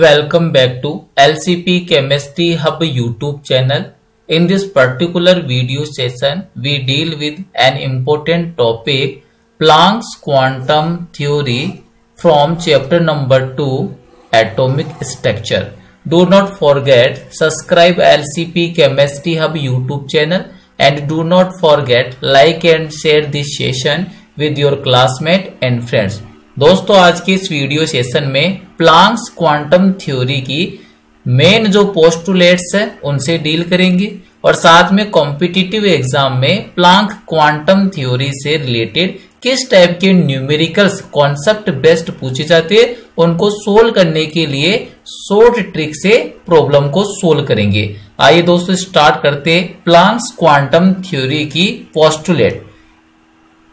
Welcome back to LCP Chemistry Hub YouTube channel. In this particular video session, we deal with an important topic, Planck's quantum theory from chapter number 2, Atomic Structure. Do not forget subscribe LCP Chemistry Hub YouTube channel and do not forget like and share this session with your classmate and friends. दोस्तों आज के इस video session में Planck's quantum theory की main जो postulates है उनसे deal करेंगे और साथ में कॉम्पिटिटिव एग्जाम में प्लांक क्वांटम थ्योरी से रिलेटेड किस टाइप के न्यूमेरिकल्स कॉन्सेप्ट बेस्ड पूछे जाते हैं उनको सोल्व करने के लिए शॉर्ट ट्रिक से प्रॉब्लम को सोल्व करेंगे। आइए दोस्तों स्टार्ट करते हैं प्लांक्स क्वांटम थ्योरी की पोस्टुलेट।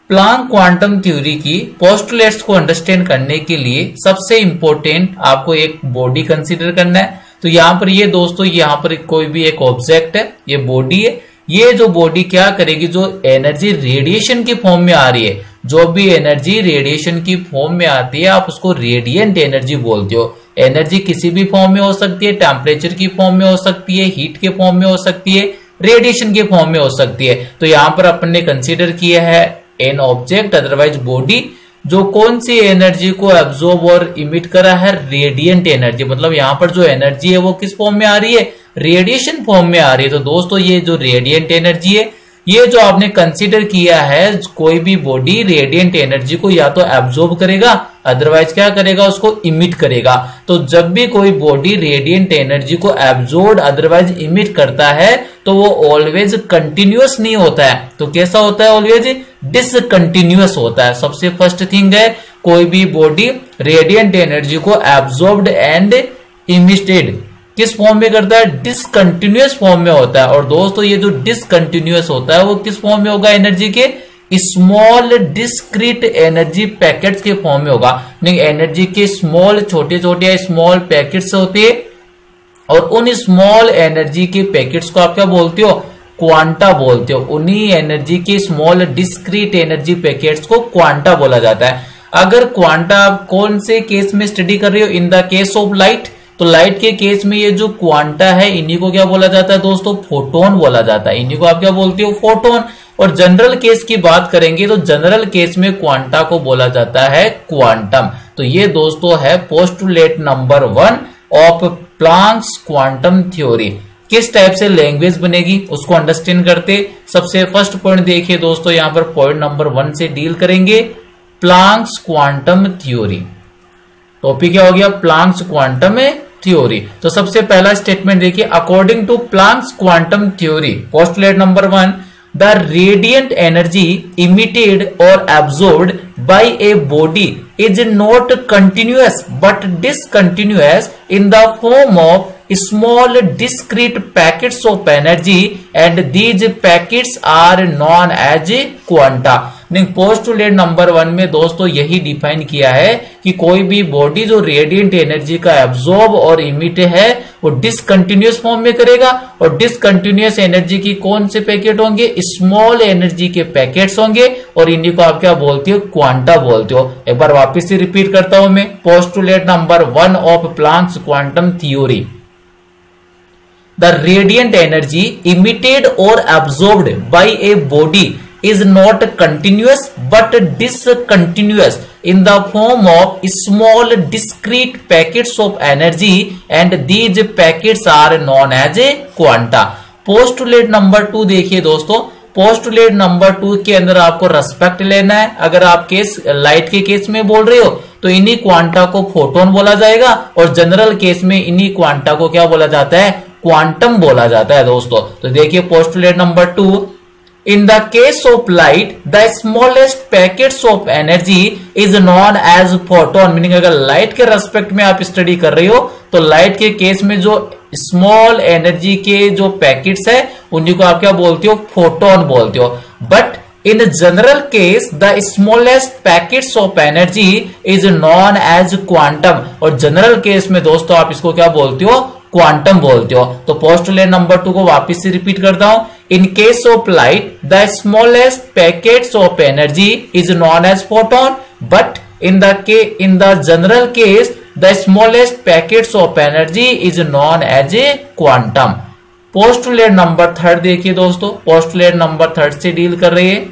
प्लांक क्वांटम थ्योरी की पोस्टुलेट्स को अंडरस्टैंड करने के लिए सबसे इंपॉर्टेंट आपको एक बॉडी कंसीडर करना है। तो यहाँ पर ये दोस्तों यहाँ पर कोई भी एक ऑब्जेक्ट है, ये बॉडी है। ये जो बॉडी क्या करेगी, जो एनर्जी रेडिएशन की फॉर्म में आ रही है, जो भी एनर्जी रेडिएशन की फॉर्म में आती है आप उसको रेडिएंट एनर्जी बोलते हो। एनर्जी किसी भी फॉर्म में हो सकती है, टेम्परेचर की फॉर्म में हो सकती है, हीट के फॉर्म में हो सकती है, रेडिएशन के फॉर्म में हो सकती है। तो यहाँ पर अपन ने कंसीडर किया है एन ऑब्जेक्ट अदरवाइज बॉडी जो कौन सी एनर्जी को एब्जॉर्ब और इमिट करा है, रेडिएंट एनर्जी। मतलब यहाँ पर जो एनर्जी है वो किस फॉर्म में आ रही है, रेडिएशन फॉर्म में आ रही है। तो दोस्तों ये जो रेडिएंट एनर्जी है, ये जो आपने कंसीडर किया है, कोई भी बॉडी रेडिएंट एनर्जी को या तो एब्जॉर्ब करेगा अदरवाइज क्या करेगा, उसको इमिट करेगा। तो जब भी कोई बॉडी रेडिएंट एनर्जी को एब्जॉर्ब अदरवाइज इमिट करता है तो वो ऑलवेज कंटिन्यूअस नहीं होता है। तो कैसा होता है, ऑलवेज डिसकंटिन्यूअस होता है। सबसे फर्स्ट थिंग है, कोई भी बॉडी रेडिएंट एनर्जी को एब्जॉर्ब्ड एंड इमिटेड किस फॉर्म में करता है, डिसकंटिन्यूअस फॉर्म में होता है। और दोस्तों ये जो डिसकंटिन्यूअस होता है वो किस फॉर्म में होगा, एनर्जी के स्मॉल डिस्क्रीट एनर्जी पैकेट्स के फॉर्म में होगा। एनर्जी के स्मॉल छोटे छोटे स्मॉल पैकेट्स होते हैं और उन स्मॉल एनर्जी के पैकेट्स को आप क्या बोलते हो, क्वांटा बोलते हो। उन्हीं एनर्जी के स्मॉल डिस्क्रीट एनर्जी पैकेट्स को क्वांटा बोला जाता है। अगर क्वांटा आप कौन से केस में स्टडी कर रहे हो, इन द केस ऑफ लाइट, तो लाइट के केस में ये जो क्वांटा है इन्हीं को क्या बोला जाता है दोस्तों, फोटोन बोला जाता है। इन्हीं को आप क्या बोलते हो, फोटोन। और जनरल केस की बात करेंगे तो जनरल केस में क्वांटा को बोला जाता है क्वांटम। तो ये दोस्तों है postulate number 1 of Planck's quantum theory. किस टाइप से लैंग्वेज बनेगी उसको अंडरस्टैंड करते सबसे फर्स्ट पॉइंट देखिए दोस्तों, यहां पर पॉइंट नंबर 1 से डील करेंगे प्लांक्स क्वांटम थ्योरी। टॉपिक क्या हो गया, प्लांक्स क्वांटम थ्योरी। तो सबसे पहला स्टेटमेंट देखिए, according to Planck's quantum theory postulate number 1, the radiant energy emitted और absorbed by a body is not continuous but discontinuous in the form of small discrete packets of energy and these packets are known as quanta। Postulate number 1 में दोस्तों यही define किया है कि कोई भी body जो रेडिएंट एनर्जी का एब्जॉर्ब और इमिट है वो डिसकंटिन्यूअस फॉर्म में करेगा। और डिसकंटिन्यूअस एनर्जी की कौन से पैकेट होंगे, स्मॉल एनर्जी के पैकेट्स होंगे और इन्हीं को आप क्या बोलते हो, क्वांटा बोलते हो। एक बार वापिस से रिपीट करता हूं मैं, postulate number 1 of Planck's quantum theory, the radiant energy emitted or absorbed by a body is not continuous but discontinuous in the form of small discrete packets of energy and these packets are known as a quanta। Postulate number 2 देखिए दोस्तों, postulate number 2 के अंदर आपको respect लेना है। अगर आप case light के केस में बोल रहे हो तो इन्हीं क्वांटा को फोटोन बोला जाएगा और जनरल केस में इन्हीं क्वांटा को क्या बोला जाता है, क्वांटम बोला जाता है दोस्तों। तो देखिए postulate number 2, in the case of light the smallest packets of energy is known as photon. Meaning अगर लाइट के रेस्पेक्ट में आप स्टडी कर रहे हो तो लाइट के केस में जो स्मॉल एनर्जी के जो पैकेट्स है उन्हीं को आप क्या बोलते हो, फोटोन बोलते हो। But in general case the smallest packets of energy is known as quantum. और जनरल केस में दोस्तों आप इसको क्या बोलते हो, क्वांटम बोलते हो। तो पोस्टुलेट नंबर 2 को वापस से रिपीट करता हूं, in case of light the smallest packets of energy is known as photon but in the general case the smallest packets of energy is known as a quantum. Postulate number 3 देखिए दोस्तों, postulate number 3 से deal कर रही है।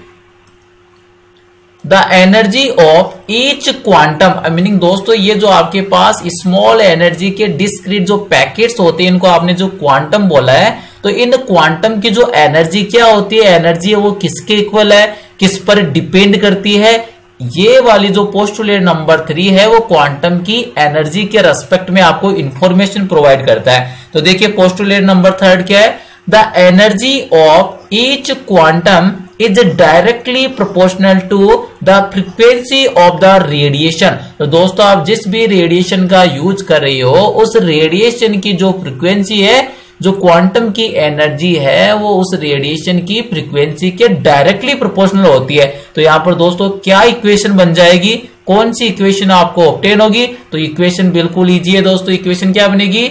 The energy of each quantum, meaning दोस्तों ये जो आपके पास स्मॉल एनर्जी के डिस्क्रीट जो पैकेट्स होते हैं, इनको आपने जो क्वांटम बोला है, तो इन क्वांटम की जो एनर्जी क्या होती है, एनर्जी है वो किसके इक्वल है, किस पर डिपेंड करती है। ये वाली जो पोस्टुलेट नंबर 3 है वो क्वांटम की एनर्जी के रेस्पेक्ट में आपको इंफॉर्मेशन प्रोवाइड करता है। तो देखिए पोस्टुलेट नंबर 3 क्या है, the energy of each quantum is directly proportional to the frequency of the radiation. तो दोस्तों आप जिस भी रेडिएशन का यूज कर रही हो, उस रेडिएशन की जो फ्रीक्वेंसी है, जो क्वांटम की एनर्जी है, वो उस रेडिएशन की फ्रीक्वेंसी के डायरेक्टली प्रोपोर्शनल होती है। तो यहां पर दोस्तों क्या इक्वेशन बन जाएगी, कौन सी इक्वेशन आपको ऑब्टेन होगी, तो इक्वेशन बिल्कुल इजी है दोस्तों। इक्वेशन क्या बनेगी,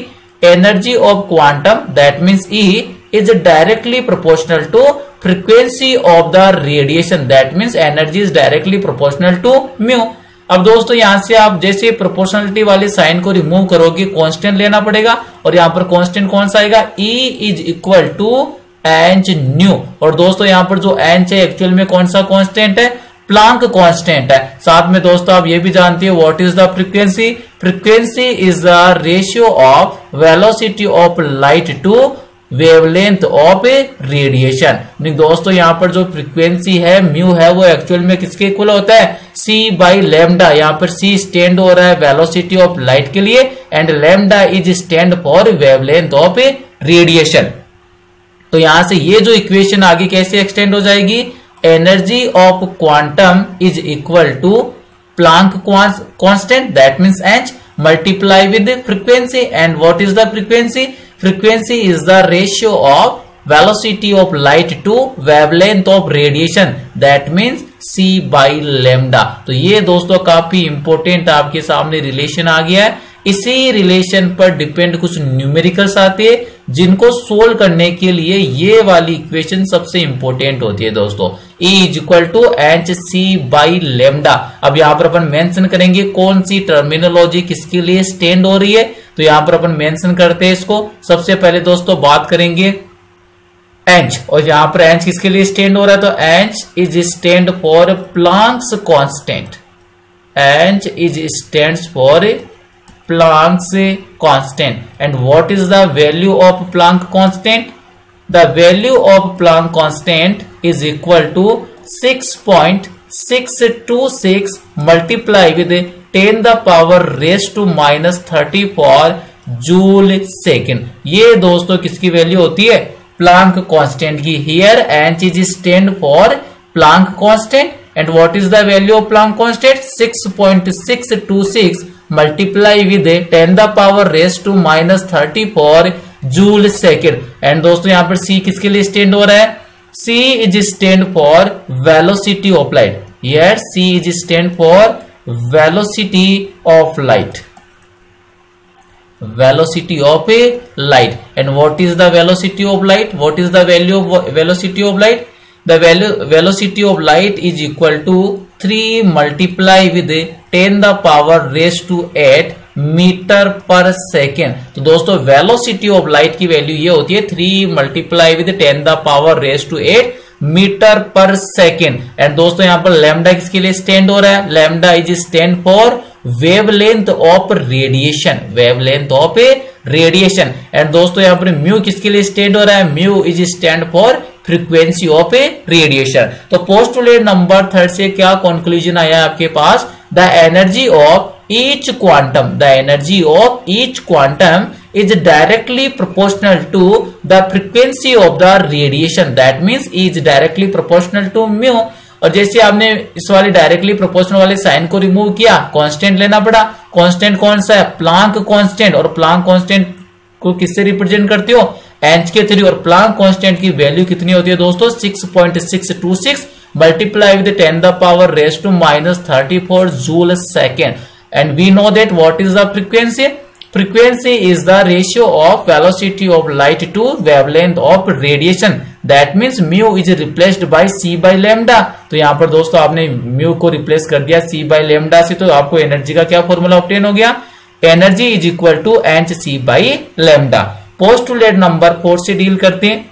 energy of quantum that means E is directly proportional to frequency of the radiation that means energy is directly proportional to mu. अब दोस्तों यहां से आप जैसे प्रोपोर्शनलिटी वाले साइन को रिमूव करोगे, कांस्टेंट लेना पड़ेगा, और यहां पर कांस्टेंट कौन सा आएगा, E is equal to H nu. और दोस्तों यहां पर जो एच है एक्चुअल में कौन सा कांस्टेंट है, प्लांक कांस्टेंट है। साथ में दोस्तों आप ये भी जानते हो what is the frequency, frequency is the ratio of velocity of light to wavelength of a radiation. दोस्तों यहां पर जो फ्रीक्वेंसी है म्यू है वो एक्चुअल में किसके इक्वल होता है, c बाई लेमडा। यहां पर c स्टैंड हो रहा है वेलोसिटी ऑफ लाइट के लिए, and lambda is stand for wavelength of a radiation. तो यहां से ये जो इक्वेशन आगे कैसे एक्सटेंड हो जाएगी, energy of quantum is equal to Planck constant that means h multiply with frequency, and what is the frequency, frequency is the ratio of velocity of light to wavelength of radiation that means c by lambda। तो ये दोस्तों काफी important आपके सामने relation आ गया है। इसी relation पर डिपेंड कुछ न्यूमेरिकल्स आते हैं, जिनको सोल्व करने के लिए ये वाली इक्वेशन सबसे इंपॉर्टेंट होती है दोस्तों, E is equal to H C by lambda. अब यहाँ पर अपन मेंशन करेंगे कौन सी टर्मिनोलॉजी किसके लिए स्टैंड हो रही है, तो यहाँ पर अपन मेंशन करते हैं इसको। सबसे पहले दोस्तों बात करेंगे एच, और यहाँ पर एच किसके लिए स्टैंड हो रहा है, तो H is stand for Planck's constant, H is stands for Planck's constant, and what is the value of Planck constant? The value of Planck constant is equal to 6.626 multiply with 10 the power raised to minus 34 joule second. ये दोस्तों किसकी value होती है, Planck constant की। Here H is stand for Planck constant, and what is the value of Planck constant, 6.626 multiply with 10 the power raised to minus 34 joule second. And दोस्तों यहां पर C किसके लिए स्टैंड हो रहा है, C is stand for velocity of light. Here C is stand for velocity of light, velocity of A light. And what is the velocity of light, what is the value of velocity of light, the velocity of light is equal to 3 multiply with 10 the power raised to 8 metre पर second. तो दोस्तों velocity of light की value ये होती है 3 multiply with 10 the power raise to 8 metre पर second. And दोस्तों यहाँ पर लैम्डा किसके लिए स्टैंड हो रहा है, lambda is stand for wavelength of radiation, wavelength of a radiation. And दोस्तों यहाँ पर म्यू किसके लिए स्टैंड हो रहा है, mu is stand for frequency of a radiation. तो पोस्टुलेट नंबर 3 से क्या कंक्लूजन आया है आपके पास, the energy of each quantum, the energy of each quantum is directly proportional to the frequency of the radiation, that means is directly proportional to mu। और जैसे आपने इस वाले डायरेक्टली प्रोपोर्शनल वाले साइन को रिमूव किया, कांस्टेंट लेना पड़ा। कांस्टेंट कौन सा है, प्लांक कांस्टेंट, और प्लांक कांस्टेंट को किससे रिप्रेजेंट करते हो, एच के थ्रू। और प्लांक कांस्टेंट की वैल्यू कितनी होती है दोस्तों, 6.626 multiply with 10 the power raise to minus 34 joule second. And we know that what is the frequency, frequency is the ratio of velocity of light to wavelength of radiation, that means mu is replaced by c by lambda। तो यहां पर दोस्तों आपने mu को replace कर दिया c by lambda से, तो आपको एनर्जी का क्या फॉर्मूला ऑब्टेन हो गया, energy is equal to hc by lambda. Postulate number 4 से डील करते हैं।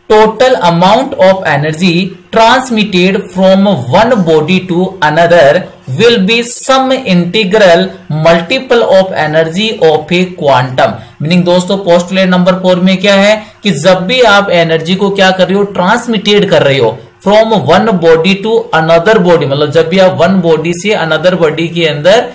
Total amount of energy transmitted from one body to another will be sum integral multiple of energy of a quantum. Meaning दोस्तों postulate number 4 में क्या है कि जब भी आप एनर्जी को क्या कर रहे हो, ट्रांसमिटेड कर रहे हो from one body to another body, मतलब जब भी आप वन बॉडी से अनदर बॉडी के अंदर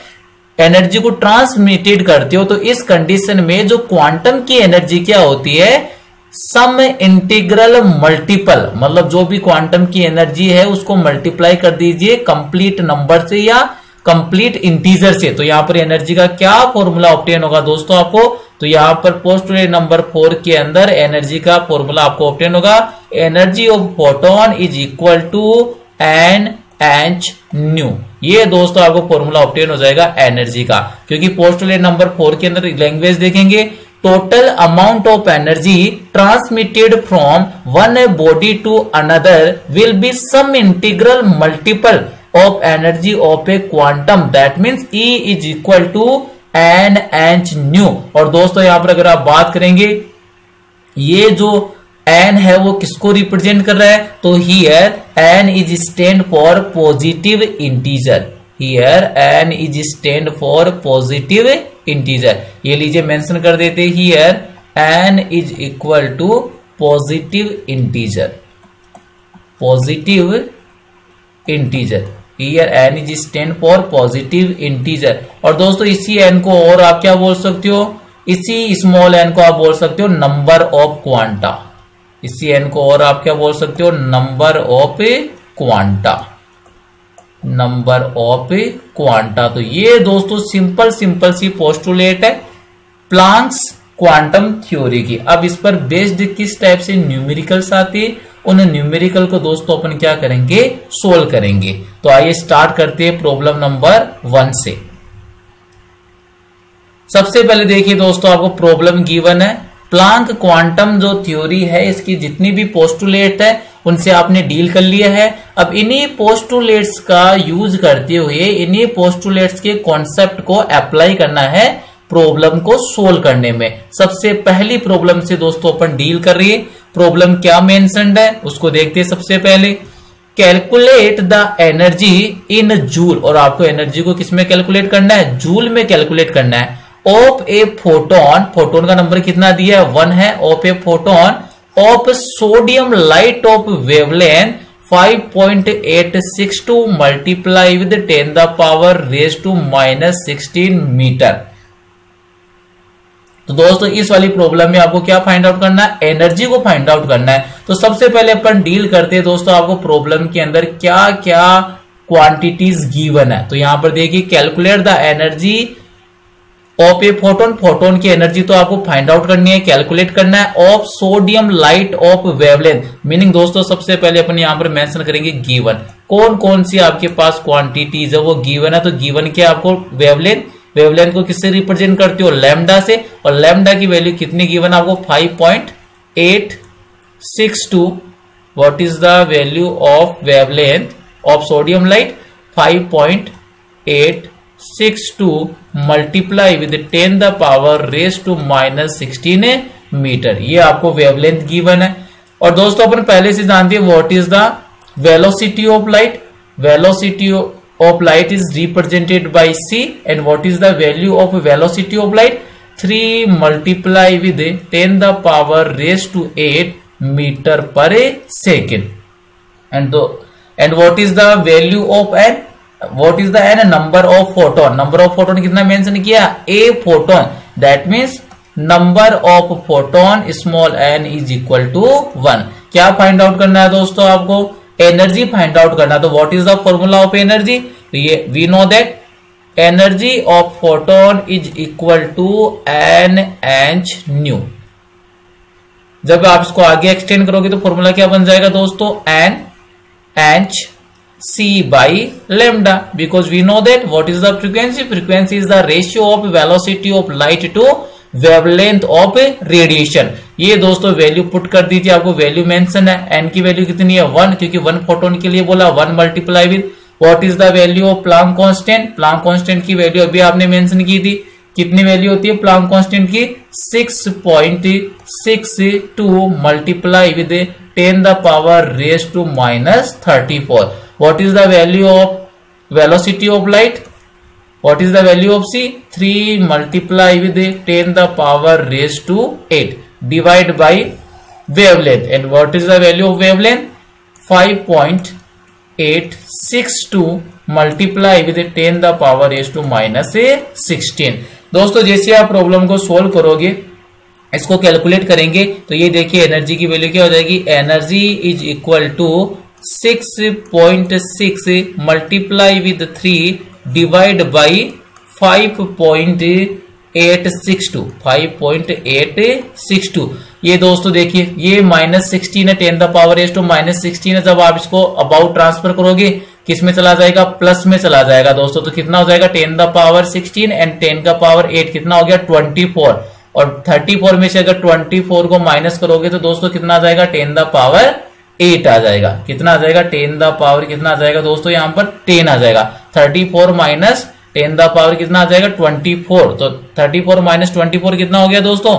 एनर्जी को ट्रांसमिटेड करते हो, तो इस कंडीशन में जो क्वांटम की एनर्जी क्या होती है, सम इंटीग्रल मल्टीपल, मतलब जो भी क्वांटम की एनर्जी है उसको मल्टीप्लाई कर दीजिए कंप्लीट नंबर से या कंप्लीट इंटीजर से। तो यहां पर एनर्जी का क्या फॉर्मूला ऑब्टेन होगा दोस्तों आपको, तो यहां पर पोस्टुलेट नंबर 4 के अंदर एनर्जी का फॉर्मूला आपको ऑब्टेन होगा, energy of photon is equal to N H nu. ये दोस्तों आपको फॉर्मूला ऑब्टेन हो जाएगा एनर्जी का, क्योंकि पोस्टुलेट नंबर 4 के अंदर लैंग्वेज देखेंगे, total amount of energy transmitted from one body to another will be sum integral multiple of energy of a quantum, that means E is equal to N H nu. और दोस्तों यहां पर अगर आप बात करेंगे, ये जो एन है वो किसको रिप्रेजेंट कर रहा है, तो here N is stand for positive integer, here N is stand for positive integer. ये लीजिए मेंशन कर देते, here N is equal to positive integer, positive integer, here N is stand for positive integer. और दोस्तों इसी N को और आप क्या बोल सकते हो, इसी स्मॉल एन को आप बोल सकते हो नंबर ऑफ क्वांटा, इसी एन को और आप क्या बोल सकते हो, number of quanta, number of quanta. तो ये दोस्तों सिंपल सिंपल सी पोस्टुलेट है प्लांक्स क्वांटम थ्योरी की। अब इस पर बेस्ड किस टाइप से न्यूमेरिकल्स आते हैं, उन न्यूमेरिकल को दोस्तों अपन क्या करेंगे, सोल्व करेंगे। तो आइए स्टार्ट करते हैं प्रॉब्लम नंबर 1 से। सबसे पहले देखिए दोस्तों आपको प्रॉब्लम गिवन है, प्लांक क्वांटम जो थ्योरी है इसकी जितनी भी पोस्टुलेट है उनसे आपने डील कर लिया है। अब इन्हीं पोस्टुलेट्स का यूज करते हुए इन्हीं पोस्टुलेट्स के कॉन्सेप्ट को अप्लाई करना है प्रॉब्लम को सोल्व करने में। सबसे पहली प्रॉब्लम से दोस्तों अपन डील कर रही है। प्रॉब्लम क्या मेंशन्ड है उसको देखते हैं। सबसे पहले calculate the energy in joule, और आपको एनर्जी को किसमें कैलकुलेट करना है, जूल में कैलकुलेट करना है, ऑफ ए फोटोन, फोटोन का नंबर कितना दिया है 1 है, of a photon of sodium light of wavelength 5.862 multiply with 10 the power raise to -16 metre. तो दोस्तों इस वाली प्रॉब्लम में आपको क्या फाइंड आउट करना है, एनर्जी को फाइंड आउट करना है। तो सबसे पहले अपन डील करते हैं दोस्तों आपको प्रॉब्लम के अंदर क्या क्या क्वांटिटीज गिवन है। तो यहां पर देखिए calculate the energy of a photon, photon की एनर्जी तो आपको फाइंड आउट करनी है, कैलकुलेट करना है, of sodium light of wavelength. Meaning दोस्तों सबसे पहले अपन यहां पर मेंशन करेंगे गिवन, कौन कौन सी आपके पास क्वांटिटीज है वो गिवन है। तो गिवन क्या आपको वेवलेंथ, वेवलेंथ को किससे रिप्रेजेंट करते हो, लैम्डा से, और लैम्डा की वैल्यू कितनी गिवन आपको 5.862। What is the value of wavelength of sodium light 5.862 multiply with 10 the power raise to -16 metre. ये आपको वेवलेंथ गिवन है। और दोस्तों अपन पहले से जानते हैं what is the velocity of light, velocity of light is represented by c, and what is the value of velocity of light 3 multiply with 10 the power raised to 8 meter per second, and what is the value of n, what is the n, number of photon, number of photon कितना mention किया, a photon, that means number of photon small n is equal to 1। क्या find out करना है दोस्तों आपको, energy find out करना। तो what is the formula of energy, तो ये we know that energy of photon is equal to N H nu. जब आप इसको आगे एक्सटेंड करोगे तो फॉर्मूला क्या बन जाएगा दोस्तों, N H C by lambda, because we know that what is the frequency, frequency is the ratio of velocity of light to wavelength of radiation. ये दोस्तों वैल्यू पुट कर दीजिए, आपको वैल्यू मेंशन है, एन की वैल्यू कितनी है 1, क्योंकि 1 फोटोन के लिए बोला 1 multiply with, what is the value of Planck constant? Planck constant की वैल्यू अभी आपने मेंशन की थी, कितनी वैल्यू होती है प्लांक कांस्टेंट की? 6.62 multiply with 10 the power raise to -34. What is the value of velocity of light? What is the value of C? 3 multiply with 10 the power raised to 8 divide by wavelength. And what is the value of wavelength? 5.862 multiply with 10 the power raised to -16. दोस्तों जैसे आप problem को solve करोगे, इसको calculate करेंगे, तो ये देखिए एनर्जी की वैल्यू क्या हो जाएगी? Energy is equal to 6.6 multiply with 3 divide by 5.862. ये दोस्तों देखिए ये -16 है, 10 द पावर रेज़ टू -16 है। जब आप इसको अबाउट ट्रांसफर करोगे किस में चला जाएगा? प्लस में चला जाएगा दोस्तों। तो कितना हो जाएगा? 10 द पावर 16 एंड 10 का पावर 8 कितना हो गया? 24। और 34 में से अगर 24 को माइनस करोगे तो दोस्तों कितना आ जाएगा? 10 द पावर 8 आ जाएगा। कितना आ जाएगा? 10 द पावर कितना आ जाएगा दोस्तों? यहाँ पर 10 आ जाएगा। 34 माइनस 10 द पावर कितना आ जाएगा? 24। तो 34 माइनस 24 कितना हो गया दोस्तों?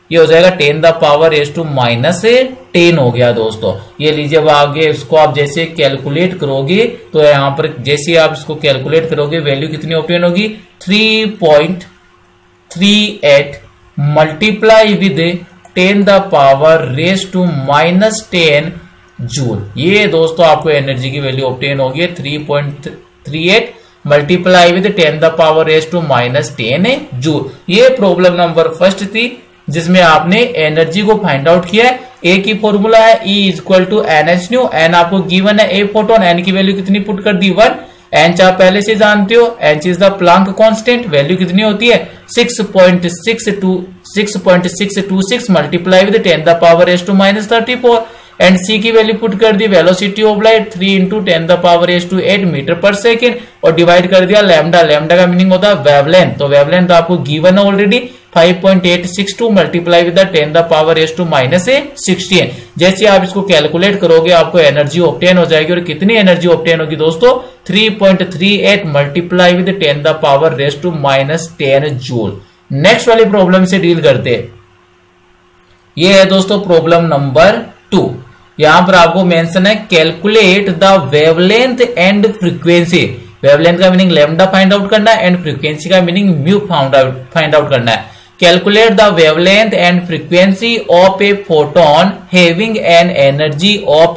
ये हो जाएगा 10 द पावर रेज़ टू -10 हो गया दोस्तों। ये लीजिए, अब आगे इसको आप जैसे कैलकुलेट करोगे तो यहाँ पर जैसे आप इसको कैलकुलेट करोगे वैल्यू कितनी ऑब्टेन होगी? 3.38 multiply with 10 the power raise to -10 joule. ये दोस्तों आपको एनर्जी की वैल्यू ऑब्टेन होगी 3.38 multiply with 10 the power raise to -10 joule. ये प्रॉब्लम नंबर फर्स्ट थी जिसमें आपने एनर्जी को फाइंड आउट किया है। ए की फॉर्मूला है E equal to NH nu. N आपको गिवन है, ए फोटोन, एन की वैल्यू कितनी पुट कर दी? 1। एच आप पहले से जानते हो, h is the Planck constant, value कितनी होती है? 6.626 multiply with 10 the power raise to -34। And c की वैल्यू पुट कर दी velocity of light 3 into 10 the power raise to 8 metre पर सेकेंड, और डिवाइड कर दिया लैम्डा। लैम्डा का मीनिंग होता है वेवलेंथ। तो वेवलेंथ आपको गिवन है already 5.862 multiply with 10 the power raise to -16। जैसे आप इसको कैलकुलेट करोगे आपको एनर्जी ऑब्टेन हो जाएगी। और कितनी एनर्जी ऑब्टेन होगी दोस्तों? 3.38 multiply with 10 the power raise to -10 joule. Next वाली प्रॉब्लम से डील करते हैं। ये है दोस्तों प्रॉब्लम नंबर 2। यहां पर आपको मेंशन है calculate the wavelength and frequency. Wavelength का मीनिंग लैम्डा फाइंड आउट करना है एंड फ्रीक्वेंसी का मीनिंग म्यू फाइंड आउट करना है। Calculate the wavelength and frequency of a photon having an energy of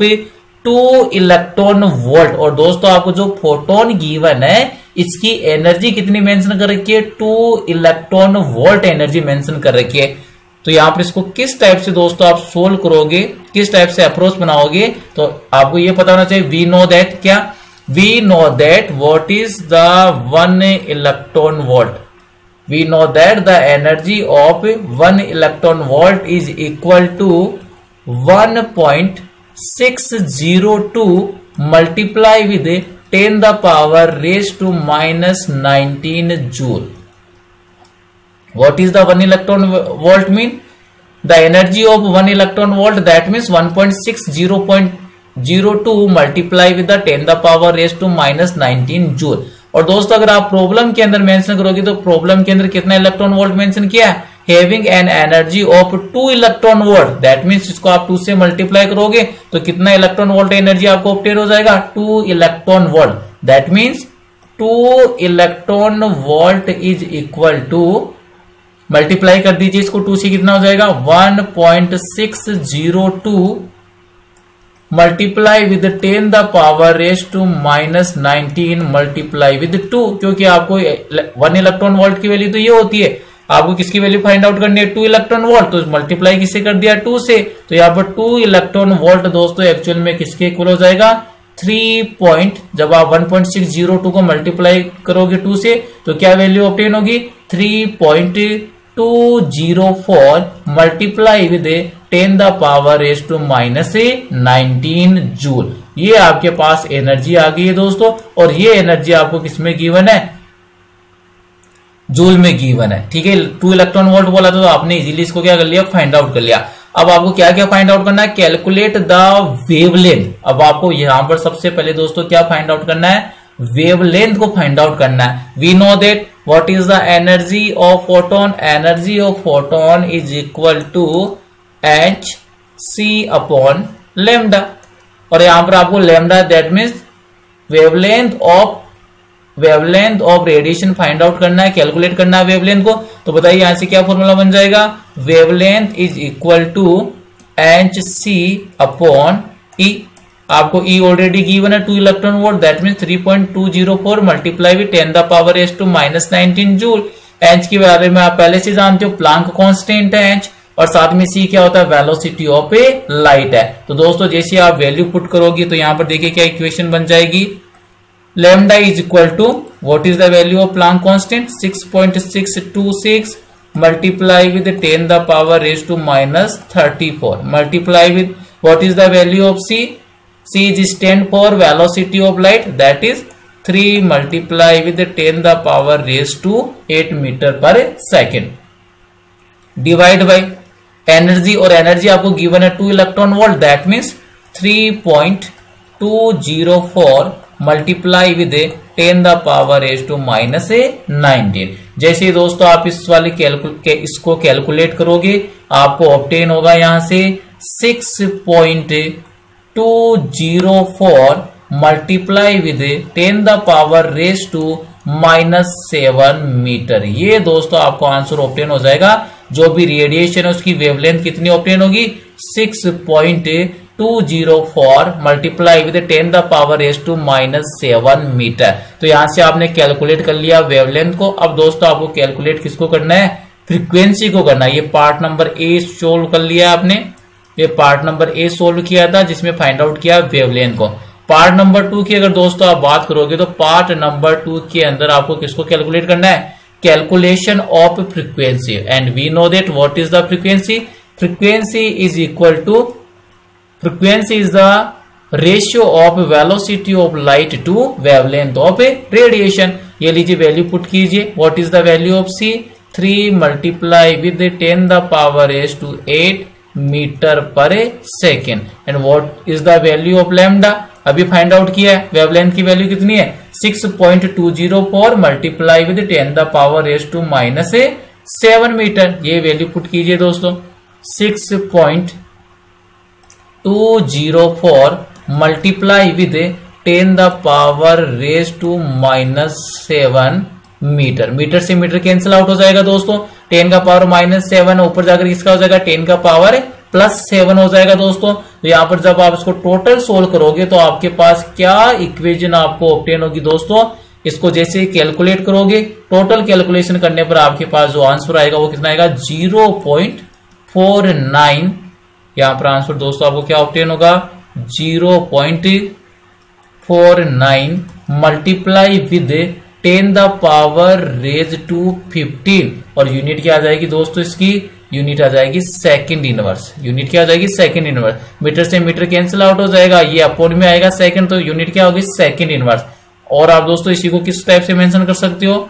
2 electron volt. और दोस्तों आपको जो फोटोन गिवन है इसकी एनर्जी कितनी मेंशन कर रखी है? 2 इलेक्ट्रॉन वोल्ट एनर्जी मेंशन कर रखी है। तो यहां पर इसको किस टाइप से दोस्तों आप सोल्व करोगे, किस टाइप से अप्रोच बनाओगे, तो आपको ये पता होना चाहिए। वी नो दैट क्या? We know that what is the 1 electron volt. We know that the energy of 1 electron volt is equal to 1.602 multiply with 10 the power raised to -19 joule. What is the 1 electron volt mean? The energy of 1 electron volt, that means 1.602 multiply with the 10 the power raised to -19 joule. और दोस्तों अगर आप problem के अंदर mention करोगे तो problem के अंदर कितना इलेक्ट्रॉन वोल्ट मेंशन किया है? Having an energy of 2 electron volt. That means इसको आप 2 से मल्टीप्लाई करोगे तो कितना इलेक्ट्रॉन वोल्ट एनर्जी आपको ऑब्टेन हो जाएगा? 2 electron volt. That means 2 electron volt is equal to, multiply कर दीजिए इसको 2 से, कितना हो जाएगा? 1.602 multiply with 10 the power raise to -19 multiply with 2। क्योंकि आपको 1 इलेक्ट्रॉन वोल्ट की वैल्यू तो ये होती है, आपको किसकी वैल्यू फाइंड आउट करनी है? 2 इलेक्ट्रॉन वोल्ट। तो मल्टीप्लाई किससे कर दिया? 2 से। तो यहाँ पर 2 इलेक्ट्रॉन वोल्ट दोस्तों एक्चुअल में किसके इक्वल हो जाएगा? 3 जब आप 1.602 को मल्टीप्लाई करोगे 2 से तो क्या वैल्यू ऑब्टेन होगी? 3.204 multiply with 10 the power raise to -19 joule. ये आपके पास एनर्जी आ गई है दोस्तों। और ये एनर्जी आपको किसमें गिवन है? जूल में गिवन है। ठीक है, 2 इलेक्ट्रॉन वोल्ट बोला था तो आपने इजीली इसको क्या कर लिया? फाइंड आउट कर लिया। अब आपको क्या क्या फाइंड आउट करना है, कैलकुलेट द वेवलेंथ। अब आपको यहां पर सबसे पहले दोस्तों क्या फाइंड आउट करना है, वेवलेंथ को फाइंड आउट करना है। We know that what is the energy of photon, energy of photon is equal to H C upon lambda. और यहां पर आपको lambda that means wavelength of radiation find out करना है, कैलकुलेट करना है वेवलेंथ को। तो बताइए यहां से क्या फॉर्मूला बन जाएगा, wavelength is equal to H C upon E. आपको ई ऑलरेडी गिवन है 2 electron volt, that means 3.204 multiply with 10 the power as to -19 joule. H के बारे में आप पहले से जानते हो, प्लांक कांस्टेंट है एच, और साथ में सी क्या होता है, वेलोसिटी ऑफ ए लाइट है। तो दोस्तों जैसे आप वैल्यू पुट करोगे तो यहां पर देखिए क्या इक्वेशन बन जाएगी, lambda is equal to what is the value of Planck constant 6.626 multiply with 10 the power raised to -34 multiply with what is the value of c, c is stand for velocity of light, that is 3 multiply with 10 the power raised to 8 meter per second divide by energy, और energy आपको given है 2 electron volt, that means 3.204 multiply with 10 the power as to -19। जैसे ही दोस्तों आप इस वाले इसको calculate करोगे आपको ऑब्टेन होगा यहां से 6.204 multiply with 10 the power raise to -7 metre. ये दोस्तों आपको आंसर ऑब्टेन हो जाएगा। जो भी रेडिएशन है उसकी वेवलेंथ कितनी ऑब्टेन होगी, 6.204 multiply with 10 the power raise to -7 metre. तो यहां से आपने कैलकुलेट कर लिया वेवलेंथ को। अब दोस्तों आपको कैलकुलेट किसको करना है, फ्रीक्वेंसी को करना है। ये पार्ट नंबर ए सोल्व कर लिया आपने, ये पार्ट नंबर ए सोल्व किया था जिसमें फाइंड आउट किया वेवलेंथ को। पार्ट नंबर 2 की अगर दोस्तों आप बात करोगे तो पार्ट नंबर 2 के अंदर आपको किसको कैलकुलेट करना है, calculation of frequency. And we know that what is the frequency, frequency is equal to, frequency is the ratio of velocity of light to wavelength of a radiation. ये लीजिए value put कीजिए, what is the value of c, 3 multiply with 10 the power as to 8 metre पर second. And what is the value of lambda, अभी find out किया है, wavelength की value कितनी है, 6.204 multiply with 10 the power raise to -7 metre. ये value put कीजिए दोस्तों, 6.204 multiply with 10 the power raise to -7 metre. Metre से मीटर कैंसिल आउट हो जाएगा दोस्तों, 10 का पावर -7 ऊपर जाकर इसका हो जाएगा 10 का पावर +7 हो जाएगा दोस्तों। तो यहाँ पर जब आप इसको टोटल सोल्व करोगे तो आपके पास क्या इक्वेशन आपको ऑब्टेन होगी दोस्तों, इसको जैसे कैलकुलेट करोगे टोटल कैलकुलेशन करने पर आपके पास जो आंसर आएगा वो कितना आएगा, 0.49। यहाँ पर आंसर दोस्तों आपको क्या ऑब्टेन होगा, 0.49 multiply with 10 the power raise to 15। और यूनिट क्या आ जाएगी दोस्तों, इसकी यूनिट आ जाएगी सेकंड इनवर्स। यूनिट क्या आ जाएगी, सेकंड इनवर्स। मीटर से मीटर कैंसिल आउट हो जाएगा, ये अपॉन में आएगा सेकंड, तो यूनिट क्या होगी, सेकंड इनवर्स। और आप दोस्तों इसी को किस टाइप से मेंशन कर सकते हो,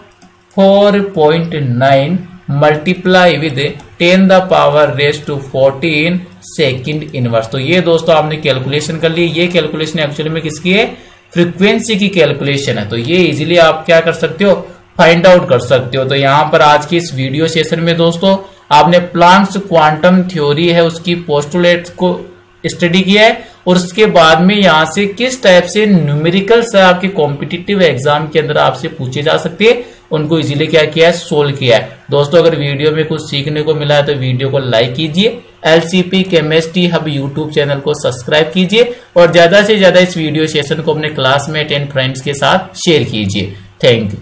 4.9 multiply with 10 the power raise to 14 second inverse. तो ये दोस्तों आपने कैलकुलेशन कर ली। ये कैलकुलेशन एक्चुअली में किसकी है, फ्रीक्वेंसी की कैलकुलेशन है। तो ये इजीली आप क्या कर सकते हो, फाइंड आउट कर सकते हो। तो यहाँ पर आज की इस वीडियो सेशन में दोस्तों आपने प्लांक्स क्वांटम थ्योरी है उसकी पोस्टुलेट्स को स्टडी किया है, और उसके बाद में यहाँ से किस टाइप से न्यूमेरिकल्स आपके कॉम्पिटिटिव एग्जाम के अंदर आपसे पूछे जा सकते हैं, उनको इजीली क्या किया है, सोल्व किया है। दोस्तों अगर वीडियो में कुछ सीखने को मिला है तो वीडियो को लाइक कीजिए, एलसीपी केमिस्ट्री हब यूट्यूब चैनल को सब्सक्राइब कीजिए, और ज्यादा से ज्यादा इस वीडियो सेशन को अपने क्लासमेट एंड फ्रेंड्स के साथ शेयर कीजिए। Thank you.